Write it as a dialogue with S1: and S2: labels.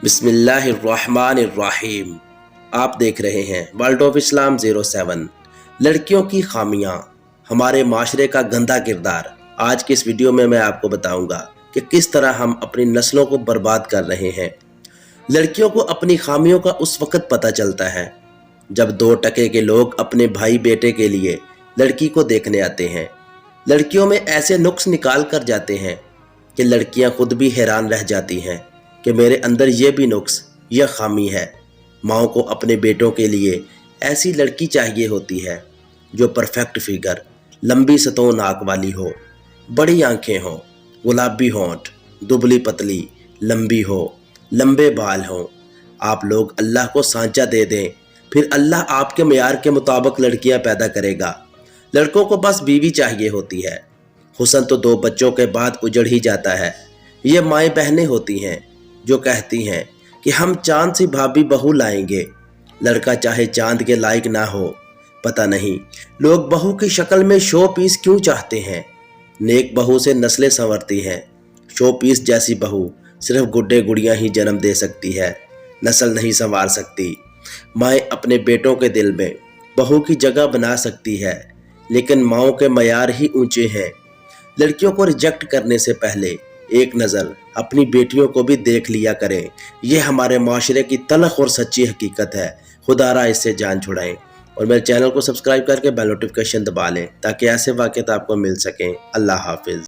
S1: बिस्मिल्लाहिर्रहमानिर्रहीम। आप देख रहे हैं वर्ल्ड ऑफ इस्लाम 07। लड़कियों की खामियां, हमारे माशरे का गंदा किरदार। आज की इस वीडियो में मैं आपको बताऊंगा कि किस तरह हम अपनी नस्लों को बर्बाद कर रहे हैं। लड़कियों को अपनी खामियों का उस वक्त पता चलता है जब 2 टके के लोग अपने भाई बेटे के लिए लड़की को देखने आते हैं। लड़कियों में ऐसे नुक्स निकाल कर जाते हैं कि लड़कियां खुद भी हैरान रह जाती हैं कि मेरे अंदर ये भी नुक्स, यह खामी है। माओ को अपने बेटों के लिए ऐसी लड़की चाहिए होती है जो परफेक्ट फिगर, लंबी सतों नाक वाली हो, बड़ी आंखें हों, गुलाबी होंठ, दुबली पतली, लंबी हो, लंबे बाल हों। आप लोग अल्लाह को सांचा दे दें, फिर अल्लाह आपके मेयार के मुताबिक लड़कियां पैदा करेगा। लड़कों को बस बीवी चाहिए होती है। हुस्न तो 2 बच्चों के बाद उजड़ ही जाता है। ये माएँ बहनें होती हैं जो कहती हैं कि हम चांद सी भाभी बहू लाएंगे। लड़का चाहे चांद के लायक ना हो, पता नहीं लोग बहू की शक्ल में शो पीस क्यों चाहते हैं। नेक बहू से नस्लें संवरती हैं। शो पीस जैसी बहू सिर्फ गुड्डे गुड़ियां ही जन्म दे सकती है, नस्ल नहीं संवार सकती। माएँ अपने बेटों के दिल में बहू की जगह बना सकती है, लेकिन माओं के मयार ही ऊंचे हैं। लड़कियों को रिजेक्ट करने से पहले एक नज़र अपनी बेटियों को भी देख लिया करें। यह हमारे माशरे की तलख और सच्ची हकीकत है। खुदारा इससे जान छुड़ाएं और मेरे चैनल को सब्सक्राइब करके बेल नोटिफिकेशन दबा लें ताकि ऐसे वाक़यात आपको मिल सकें। अल्लाह हाफिज़।